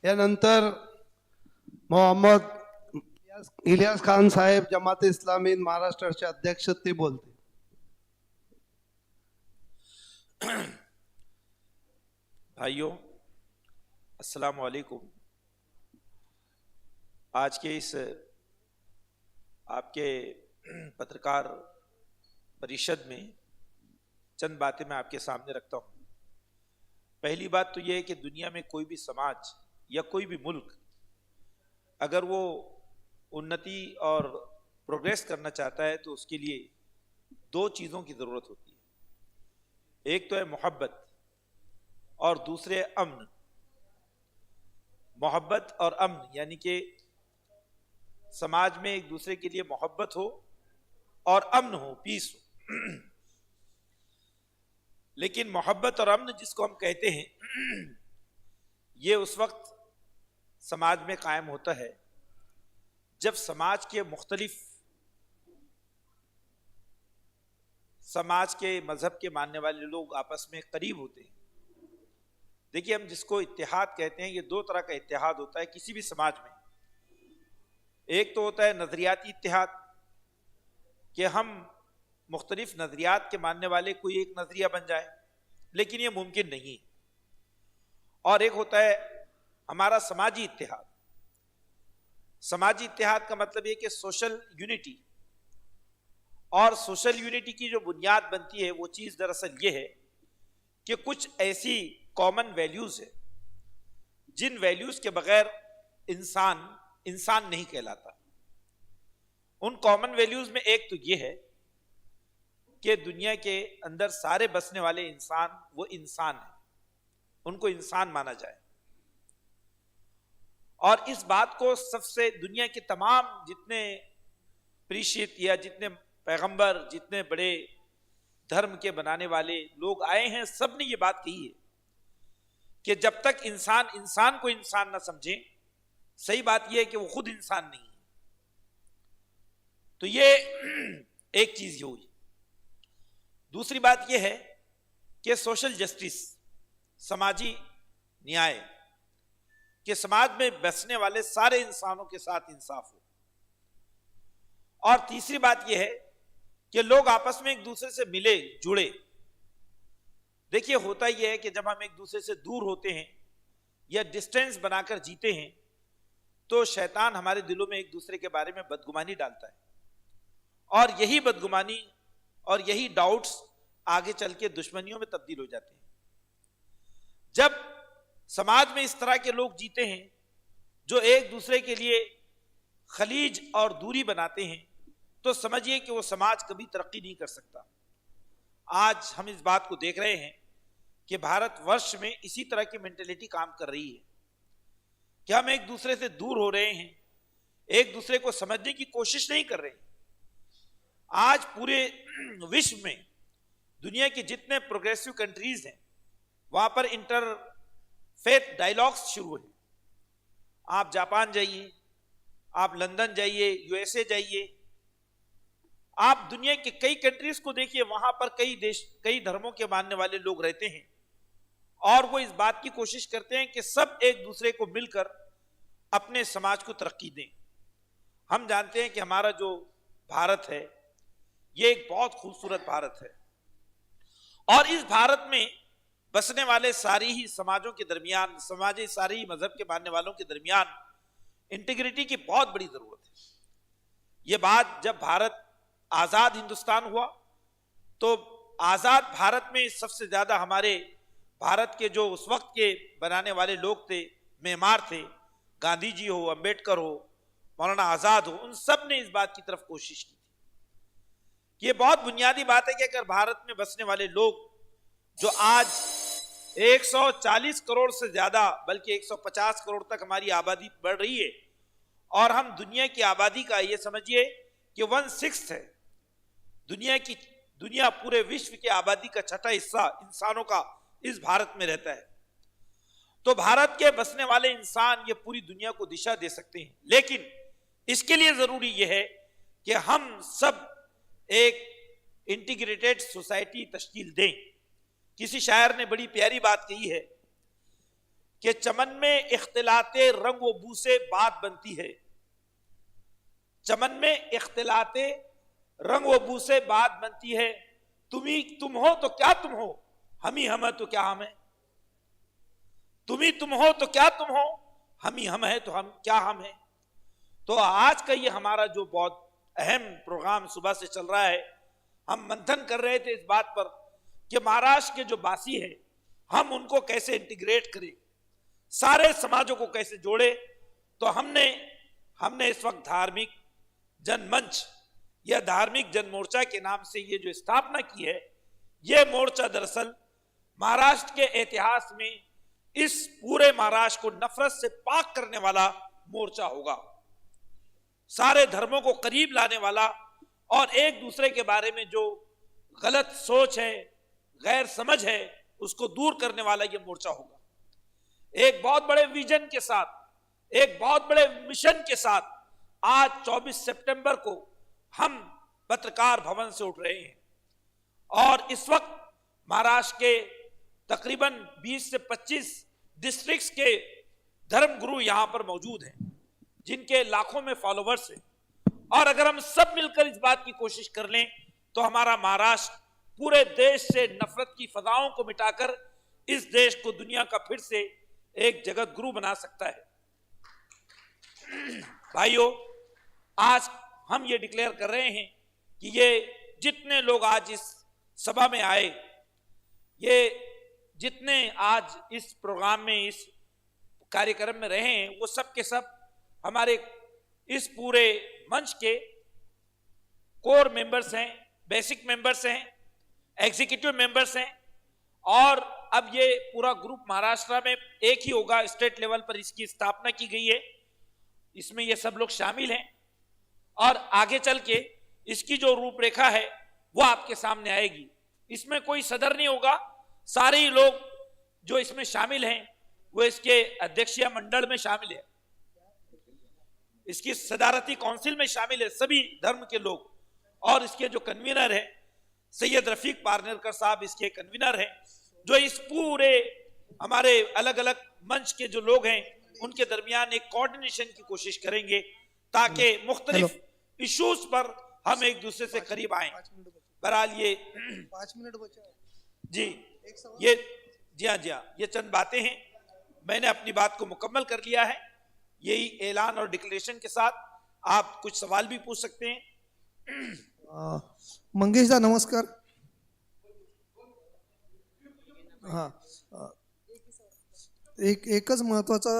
यानंतर मोहम्मद इलियास खान साहेब जमाते इस्लामी महाराष्ट्राचे अध्यक्ष ते बोलते. भाइयों, अस्सलाम वालेकुम. आज के इस आपके पत्रकार परिषद में चंद बातें मैं आपके सामने रखता हूँ. पहली बात तो यह है कि दुनिया में कोई भी समाज या कोई भी मुल्क अगर वो उन्नति और प्रोग्रेस करना चाहता है तो उसके लिए दो चीज़ों की ज़रूरत होती है. एक तो है मोहब्बत और दूसरे अमन. मोहब्बत और अमन यानी कि समाज में एक दूसरे के लिए मोहब्बत हो और अमन हो, पीस हो. लेकिन मोहब्बत और अमन जिसको हम कहते हैं ये उस वक्त समाज में कायम होता है जब समाज के मुख्तलिफ समाज के मजहब के मानने वाले लोग आपस में करीब होते हैं. देखिए, हम जिसको इत्तेहाद कहते हैं, ये दो तरह का इत्तेहाद होता है किसी भी समाज में. एक तो होता है नजरियाती इत्तेहाद कि हम मुख्तलिफ नजरियात के मानने वाले कोई एक नजरिया बन जाए, लेकिन ये मुमकिन नहीं है. और एक होता है हमारा समाजी इत्तेहाद. समाजी इत्तेहाद का मतलब ये कि सोशल यूनिटी. और सोशल यूनिटी की जो बुनियाद बनती है वो चीज़ दरअसल ये है कि कुछ ऐसी कॉमन वैल्यूज़ है जिन वैल्यूज़ के बगैर इंसान नहीं कहलाता. उन कॉमन वैल्यूज़ में एक तो ये है कि दुनिया के अंदर सारे बसने वाले इंसान वो इंसान हैं, उनको इंसान माना जाए. और इस बात को सबसे दुनिया के तमाम जितने प्रीशित या जितने पैगंबर, जितने बड़े धर्म के बनाने वाले लोग आए हैं, सब ने ये बात कही है कि जब तक इंसान को इंसान ना समझे, सही बात यह है कि वो खुद इंसान नहीं है. तो ये एक चीज ये हुई. दूसरी बात यह है कि सोशल जस्टिस, समाजी न्याय, कि समाज में बसने वाले सारे इंसानों के साथ इंसाफ हो. और तीसरी बात यह है कि लोग आपस में एक दूसरे से मिले जुड़े. देखिए, होता यह है कि जब हम एक दूसरे से दूर होते हैं या डिस्टेंस बनाकर जीते हैं तो शैतान हमारे दिलों में एक दूसरे के बारे में बदगुमानी डालता है. और यही बदगुमानी और यही डाउट्स आगे चल के दुश्मनियों में तब्दील हो जाते हैं. जब समाज में इस तरह के लोग जीते हैं जो एक दूसरे के लिए खलीज और दूरी बनाते हैं तो समझिए कि वो समाज कभी तरक्की नहीं कर सकता. आज हम इस बात को देख रहे हैं कि भारतवर्ष में इसी तरह की मेंटेलिटी काम कर रही है कि हम एक दूसरे से दूर हो रहे हैं, एक दूसरे को समझने की कोशिश नहीं कर रहे हैं. आज पूरे विश्व में दुनिया के जितने प्रोग्रेसिव कंट्रीज हैं वहां पर इंटरफेथ डायलॉग्स शुरू हैं. आप जापान जाइए, आप लंदन जाइए, यूएसए जाइए, आप दुनिया के कई कंट्रीज को देखिए, वहां पर कई धर्मों के मानने वाले लोग रहते हैं और वो इस बात की कोशिश करते हैं कि सब एक दूसरे को मिलकर अपने समाज को तरक्की दें. हम जानते हैं कि हमारा जो भारत है ये एक बहुत खूबसूरत भारत है और इस भारत में बसने वाले सारी ही समाजों के दरमियान, समाजी सारे ही मजहब के मानने वालों के दरमियान इंटीग्रिटी की बहुत बड़ी जरूरत है. ये बात जब भारत आजाद हिंदुस्तान हुआ तो आजाद भारत में सबसे ज्यादा हमारे भारत के जो उस वक्त के बनाने वाले लोग थे, मेमार थे, गांधी जी हो, अंबेडकर हो, मौलाना आजाद हो, उन सब ने इस बात की तरफ कोशिश की थी कि ये बहुत बुनियादी बात है कि अगर भारत में बसने वाले लोग जो आज 140 करोड़ से ज्यादा, बल्कि 150 करोड़ तक हमारी आबादी बढ़ रही है और हम दुनिया की आबादी का ये समझिए कि 1/6 है. दुनिया पूरे विश्व की आबादी का छठा हिस्सा इंसानों का इस भारत में रहता है. तो भारत के बसने वाले इंसान ये पूरी दुनिया को दिशा दे सकते हैं, लेकिन इसके लिए जरूरी यह है कि हम सब एक इंटीग्रेटेड सोसाइटी तश्कील दें. किसी शायर ने बड़ी प्यारी बात कही है कि चमन में इख्तिलाते रंग व बू से बात बनती है। चमन में इख्तिलाते रंग व बू से बात बनती है। तुम हो तो क्या तुम हो, हम ही हम है तो क्या हम है। तुम हो तो क्या तुम हो, हम ही हम है तो हम क्या हम है। तो आज का ये हमारा जो बहुत अहम प्रोग्राम सुबह से चल रहा है, हम मंथन कर रहे थे इस बात पर कि महाराष्ट्र के जो वासी हैं हम उनको कैसे इंटीग्रेट करें, सारे समाजों को कैसे जोड़े। तो हमने इस वक्त धार्मिक जनमंच या धार्मिक जन मोर्चा के नाम से ये जो स्थापना की है, ये मोर्चा दरअसल महाराष्ट्र के इतिहास में इस पूरे महाराष्ट्र को नफरत से पाक करने वाला मोर्चा होगा, सारे धर्मों को करीब लाने वाला और एक दूसरे के बारे में जो गलत सोच है, गैर समझ है, उसको दूर करने वाला ये मोर्चा होगा। एक बहुत बड़े विजन के साथ, एक बहुत बड़े मिशन के साथ आज 24 सितंबर को हम पत्रकार भवन से उठ रहे हैं और इस वक्त महाराष्ट्र के तकरीबन 20 से 25 डिस्ट्रिक्ट्स के धर्मगुरु यहां पर मौजूद हैं, जिनके लाखों में फॉलोवर्स हैं। और अगर हम सब मिलकर इस बात की कोशिश कर लें तो हमारा महाराष्ट्र पूरे देश से नफरत की फदाओं को मिटाकर इस देश को दुनिया का फिर से एक जगत गुरु बना सकता है। भाइयों, आज हम ये डिक्लेयर कर रहे हैं कि ये जितने लोग आज इस सभा में आए, ये जितने आज इस प्रोग्राम में, इस कार्यक्रम में रहे हैं, वो सब के सब हमारे इस पूरे मंच के कोर मेंबर्स हैं, बेसिक मेंबर्स हैं, एग्जीक्यूटिव मेंबर्स हैं। और अब ये पूरा ग्रुप महाराष्ट्र में एक ही होगा, स्टेट लेवल पर इसकी स्थापना की गई है, इसमें ये सब लोग शामिल हैं और आगे चल के इसकी जो रूपरेखा है वो आपके सामने आएगी। इसमें कोई सदर नहीं होगा, सारे ही लोग जो इसमें शामिल हैं वो इसके अध्यक्षीय मंडल में शामिल है, इसकी सदारती काउंसिल में शामिल है सभी धर्म के लोग। और इसके जो कन्वीनर है सैयद रफीक पारनेरकर साहब इसके कन्वीनर हैं, जो इस पूरे हमारे अलग अलग मंच के जो लोग हैं उनके दरमियान एक कोऑर्डिनेशन की कोशिश करेंगे ताकि मुख्तलिफ इश्यूज पर हम एक दूसरे से करीब आए। बहरहाल ये 5 मिनट बचा जी, जी हाँ, ये चंद बातें हैं, मैंने अपनी बात को मुकम्मल कर लिया है। यही ऐलान और डिक्लेरेशन के साथ आप कुछ सवाल भी पूछ सकते हैं। मंगेश दा नमस्कार। हाँ, एकच महत्वाचा